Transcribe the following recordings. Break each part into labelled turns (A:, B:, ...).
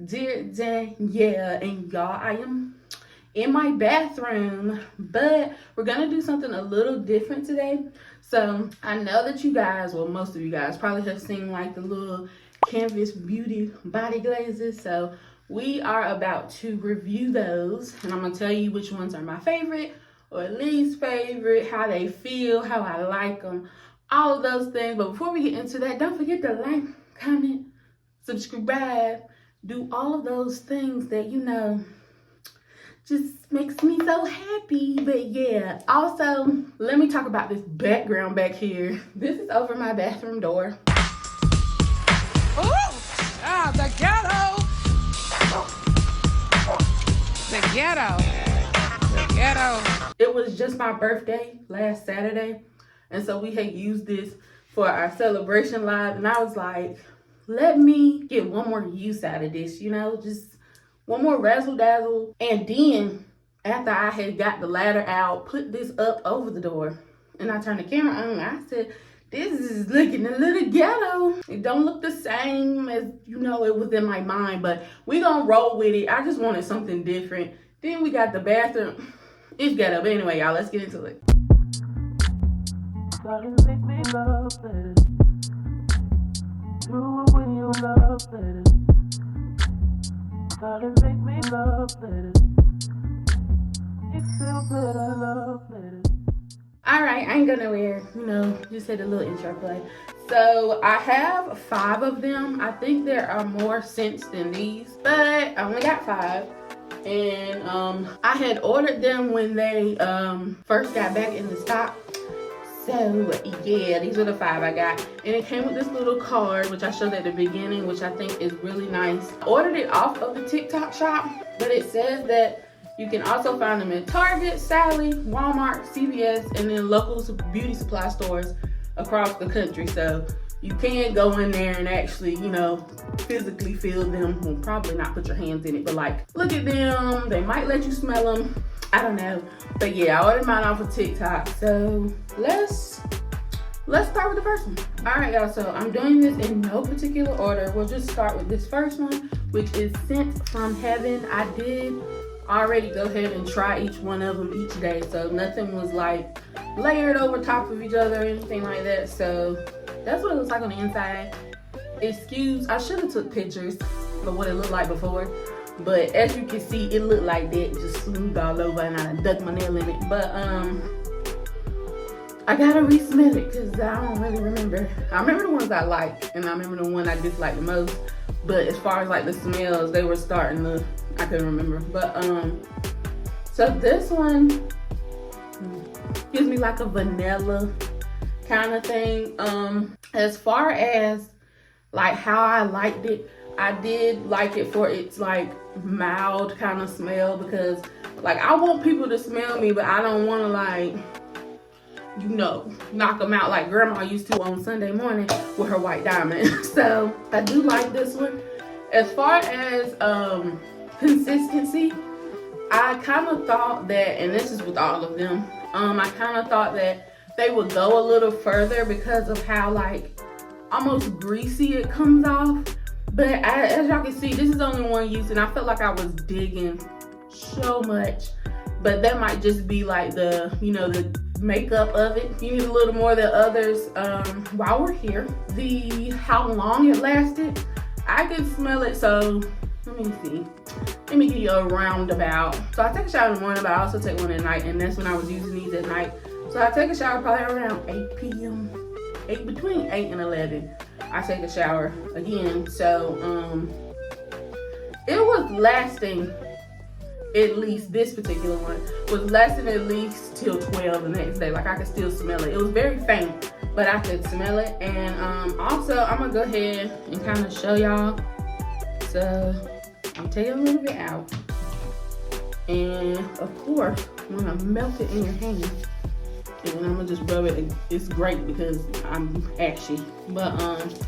A: Dear Danielle, and y'all, I am in my bathroom, but we're gonna do something a little different today. So I know that you guys, well, most of you guys probably have seen like the little canvas beauty body glazes. So we are about to review those, and I'm gonna tell you which ones are my favorite or least favorite, how they feel, how I like them, all of those things. But before we get into that, don't forget to like, comment, subscribe, do all of those things that, you know, just makes me so happy. But yeah, also let me talk about this background back here. This is over my bathroom door.
B: Oh, the ghetto. The ghetto. The ghetto.
A: It was just my birthday last Saturday, and so we had used this for our celebration live, and I was like, let me get one more use out of this, you know, just one more razzle dazzle. And then after I had got the ladder out, put this up over the door, and I turned the camera on, and I said, this is looking a little ghetto. It don't look the same as, you know, it was in my mind, but we gonna roll with it. I just wanted something different. Then we got the bathroom. It's ghetto, but anyway, y'all, let's get into it. Make me love it. Do it when you love it. Make me love it. It feels good, I love it. Alright, I ain't going nowhere, you know, just had a little intro play. So I have 5 of them. I think there are more scents than these, but I only got 5. And I had ordered them when they first got back in the stock. So yeah, these are the 5 I got, and it came with this little card, which I showed at the beginning, which I think is really nice. I ordered it off of the Tik Tok shop, but it says that you can also find them in Target, Sally, Walmart, CVS, and then local beauty supply stores across the country. So you can go in there and actually, you know, physically feel them. Well, probably not put your hands in it, but like look at them. They might let you smell them. I don't know. But yeah, I ordered mine off of TikTok. So let's start with the first one. All right, y'all, so I'm doing this in no particular order. We'll just start with this first one, which is Scent from Heaven. I did already go ahead and try each one of them each day, so nothing was like layered over top of each other or anything like that. So that's what it looks like on the inside. Excuse, I should have took pictures of what it looked like before, but as you can see, it looked like that, just smooth all over, and I ducked my nail in it. But I gotta re-smell it because I don't really remember. I remember the ones I like, and I remember the one I disliked the most. But as far as like the smells, they were starting to, I couldn't remember. But so this one gives me like a vanilla kind of thing. As far as like how I liked it, I did like it for its like mild kind of smell, because like I want people to smell me, but I don't want to like, you know, knock them out like grandma used to on Sunday morning with her white diamond. So I do like this one. As far as consistency, I kind of thought that, and this is with all of them, I kind of thought that they would go a little further because of how like almost greasy it comes off. But as y'all can see, this is only one use, and I felt like I was digging so much. But that might just be like the, you know, the makeup of it. You need a little more than others. While we're here, how long it lasted, I could smell it. So let me see. Let me give you a roundabout. So I take a shower in the morning, but I also take one at night, and that's when I was using these at night. So I take a shower probably around 8 p.m. Between 8 and 11. I take a shower again. So it was lasting, at least this particular one was lasting at least till 12 the next day. Like I could still smell it. It was very faint, but I could smell it. And also I'm gonna go ahead and kind of show y'all. So I'm taking a little bit out, and of course I'm gonna melt it in your hand, and I'm gonna just rub it. It's great because I'm ashy, but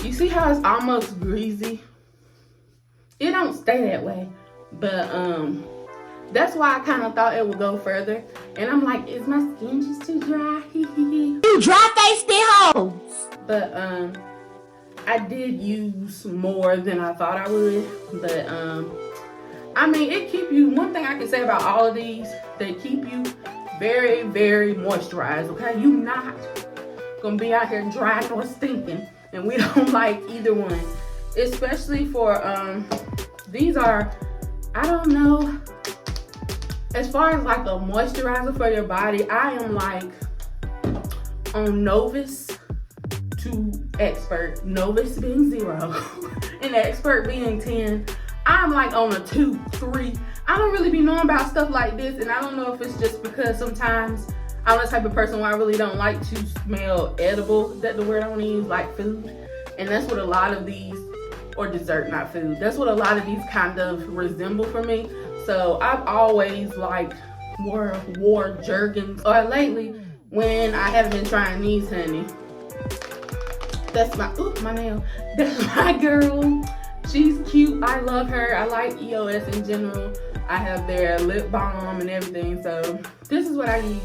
A: you see how it's almost greasy? It don't stay that way, but that's why I kind of thought it would go further. And I'm like, is my skin just too dry? You dry face hoes. But I did use more than I thought I would, but I mean, it keep you, one thing I can say about all of these, they keep you very, very moisturized, okay? You not gonna be out here dry or stinking, and we don't like either one. Especially for, these are, I don't know, as far as like a moisturizer for your body, I am like on novice to expert. Novice being 0 and expert being 10. I'm like on a 2, 3. I don't really be knowing about stuff like this, and I don't know if it's just because sometimes I'm the type of person where I really don't like to smell edible, that the word I want to use, like food. And that's what a lot of these, or dessert, not food. That's what a lot of these kind of resemble for me. So I've always like wore Jergens, or lately when I haven't been trying these, honey. That's my, ooh, my nail. That's my girl. She's cute. I love her. I like EOS in general. I have their lip balm and everything. So this is what I use.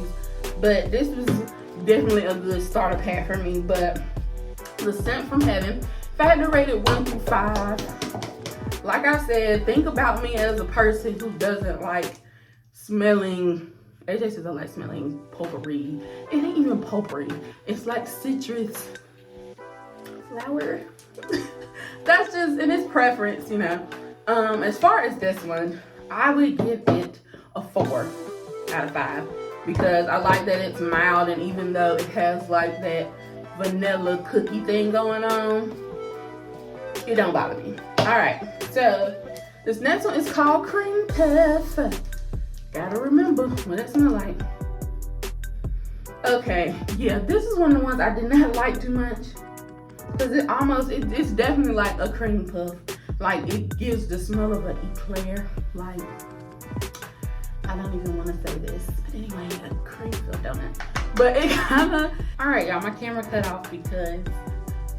A: But this was definitely a good starter pack for me. But the scent from heaven, if I had to rate it 1 through 5, like I said, think about me as a person who doesn't like smelling, AJ says I like smelling potpourri. It ain't even potpourri. It's like citrus flower. That's just, and it's preference, you know. As far as this one, I would give it a 4 out of 5 because I like that it's mild, and even though it has like that vanilla cookie thing going on, it don't bother me. All right, so this next one is called Cream Puff. Gotta remember what it smells like. Okay, yeah, this is one of the ones I did not like too much. Cause it's definitely like a cream puff. Like it gives the smell of an eclair. Like, I don't even want to say this. But anyway, a cream puff donut. But it kinda, all right, y'all, my camera cut off because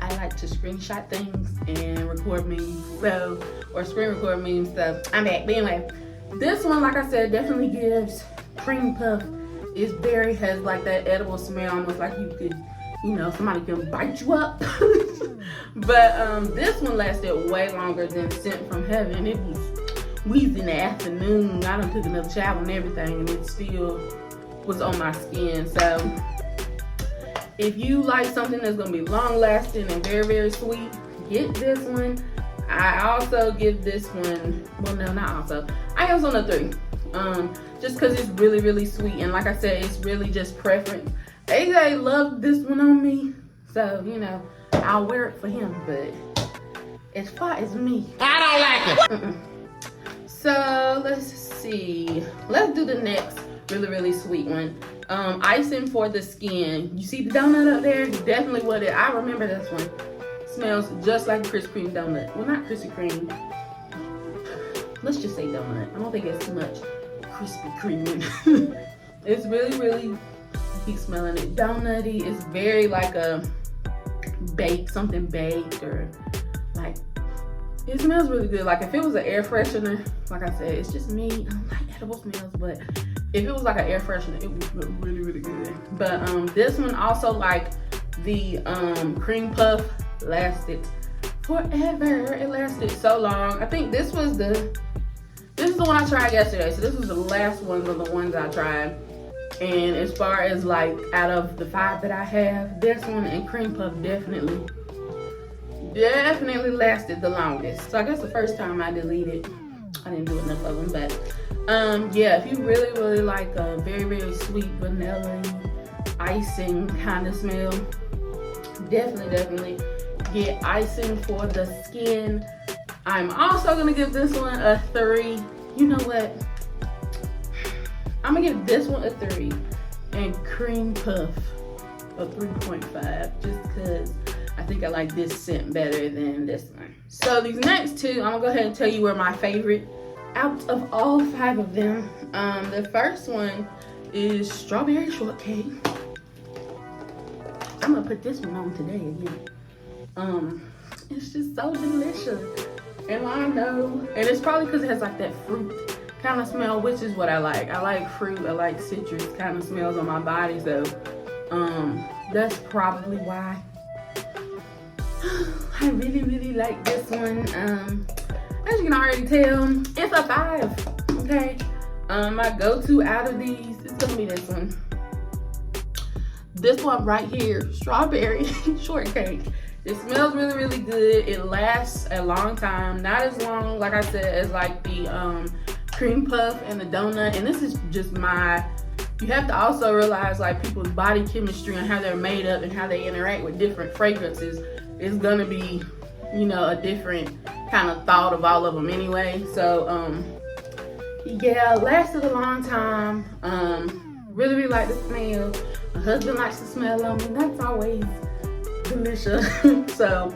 A: I like to screenshot things and record memes. So, or screen record memes, so I'm back. But anyway, this one, like I said, definitely gives cream puff. It's very, has like that edible smell, almost like you could, you know, somebody can bite you up. But this one lasted way longer than Scent from Heaven. It was wheezy in the afternoon. I done took another shower and everything, and it still was on my skin. So if you like something that's gonna be long lasting and very, very sweet, get this one. I also give this one, well no, not also, I give this one a 3. Just cause it's really, really sweet. And like I said, it's really just preference. AJ loved this one on me, so you know, I'll wear it for him, but as far as me, I don't like it. So let's see. Let's do the next really, really sweet one. Icing for the skin. You see the donut up there? Definitely what it, I remember this one. Smells just like a Krispy Kreme donut. Well, not Krispy Kreme. Let's just say donut. I don't think it's too much Krispy Kreme. It's really, really, keep smelling it, donutty. It's very like a baked, something baked, or like, it smells really good. Like if it was an air freshener, like I said, it's just me, I don't like edible smells, but if it was like an air freshener, it would smell really, really good. But this one also, like the cream puff, lasted forever. It lasted so long. I think this is the one I tried yesterday, so this was the last one of the ones I tried. And as far as like out of the 5 that I have, this one and cream puff definitely lasted the longest. So I guess the first time I deleted, I didn't do enough of them. But yeah, if you really, really like a very, very sweet vanilla icing kind of smell, definitely get Icing for the skin. I'm also gonna give this one a 3. You know what? I'm gonna give this one a 3 and cream puff a 3.5, just because I think I like this scent better than this one. So these next 2, I'm gonna go ahead and tell you where my favorite out of all 5 of them. The first one is Strawberry Shortcake. I'm gonna put this one on today again. It's just so delicious. And I know, and it's probably because it has like that fruit kind of smell, which is what I like. I like fruit, I like citrus kind of smells on my body, so that's probably why. I really, really like this one. As you can already tell, it's a 5, okay? My go-to out of these is gonna be this one. This one right here, strawberry shortcake. It smells really, really good. It lasts a long time. Not as long, like I said, as like the cream puff and the donut. And this is just you have to also realize like people's body chemistry and how they're made up and how they interact with different fragrances is gonna be, you know, a different kind of thought of all of them anyway. So yeah, lasted a long time. Really, really like the smell. My husband likes to smell them, and that's always delicious. So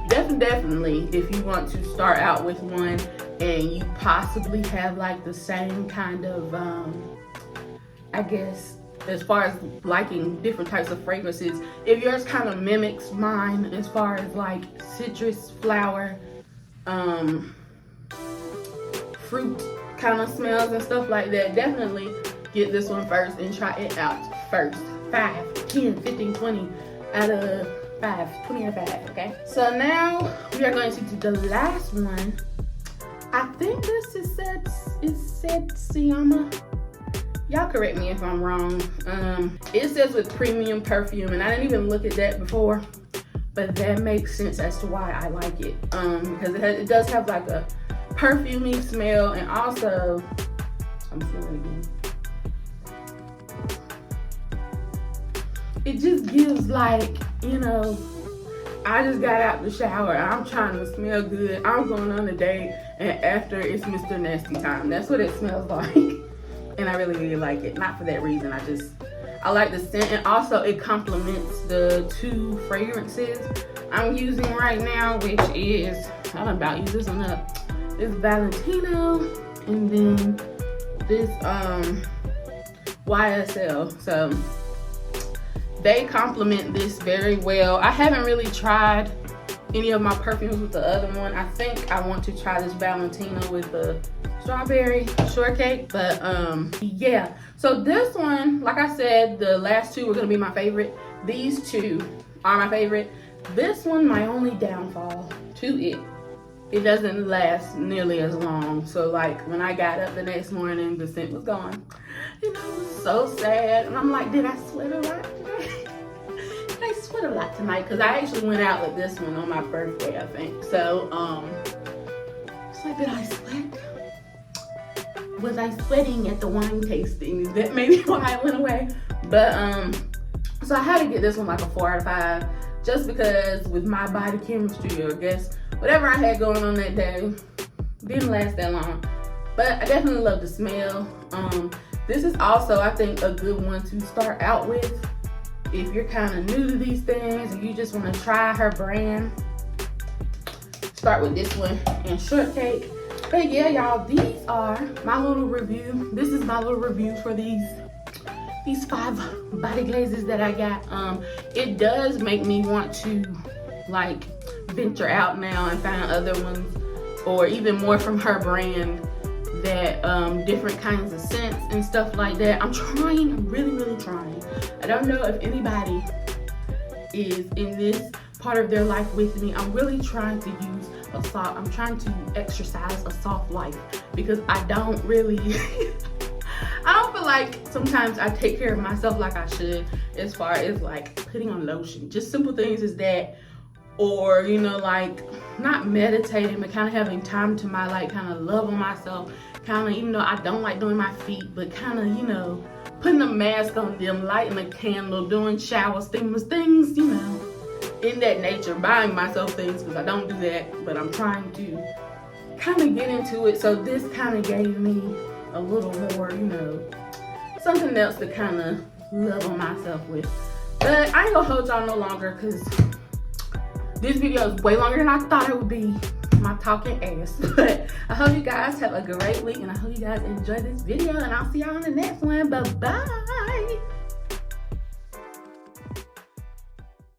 A: definitely, if you want to start out with one and you possibly have like the same kind of, I guess, as far as liking different types of fragrances, if yours kind of mimics mine as far as like citrus, flower, fruit kind of smells and stuff like that, definitely get this one first and try it out first. 5, 10, 15, 20 out of 5, 20 out of 5, okay? So now we are going to do the last one. I think this is Siyama. Y'all correct me if I'm wrong. It says with premium perfume, and I didn't even look at that before, but that makes sense as to why I like it. Because it does have like a perfumey smell, and also, I'm smelling again. It just gives like, you know, I just got out the shower, I'm trying to smell good, I'm going on a date, and after it's Mr. Nasty time. That's what it smells like. And I really, really like it. Not for that reason, I like the scent, and also it complements the 2 fragrances I'm using right now, which is, I'm about to use this one up. This Valentino, and then this YSL. So they complement this very well. I haven't really tried any of my perfumes with the other one. I think I want to try this Valentino with the strawberry shortcake, but yeah. So this one, like I said, the last 2 were gonna be my favorite. These 2 are my favorite. This one, my only downfall to it doesn't last nearly as long. So like when I got up the next morning, the scent was gone. And I was so sad. And I'm like, did I sweat a lot today? Did I sweat a lot tonight? Because I actually went out with this one on my birthday, I think. So it's like, did I sweat? Was I sweating at the wine tasting? Is that maybe why it went away? But so I had to get this one like a 4 out of 5, just because with my body chemistry, or I guess whatever I had going on that day, didn't last that long. But I definitely love the smell. This is also, I think, a good one to start out with if you're kind of new to these things and you just want to try her brand. Start with this one and Shortcake. But yeah, y'all, these are my little review. This is my little review for these 5 body glazes that I got. It does make me want to like venture out now and find other ones, or even more from her brand, that different kinds of scents and stuff like that. I'm trying, I'm really, really trying. I don't know if anybody is in this part of their life with me. I'm really trying to use I'm trying to exercise a soft life, because I don't really I don't feel like sometimes I take care of myself like I should, as far as like putting on lotion, just simple things as that, or you know, like not meditating, but kind of having time to my like kind of love on myself, kind of, even though I don't like doing my feet, but kind of, you know, putting a mask on them, lighting a candle, doing shower steamers, things, you know, in that nature, buying myself things, because I don't do that, but I'm trying to kind of get into it. So this kind of gave me a little more, you know, something else to kind of love on myself with. But I ain't gonna hold y'all no longer, because this video is way longer than I thought it would be, my talking ass. But I hope you guys have a great week, and I hope you guys enjoy this video, and I'll see y'all on the next one. Bye bye.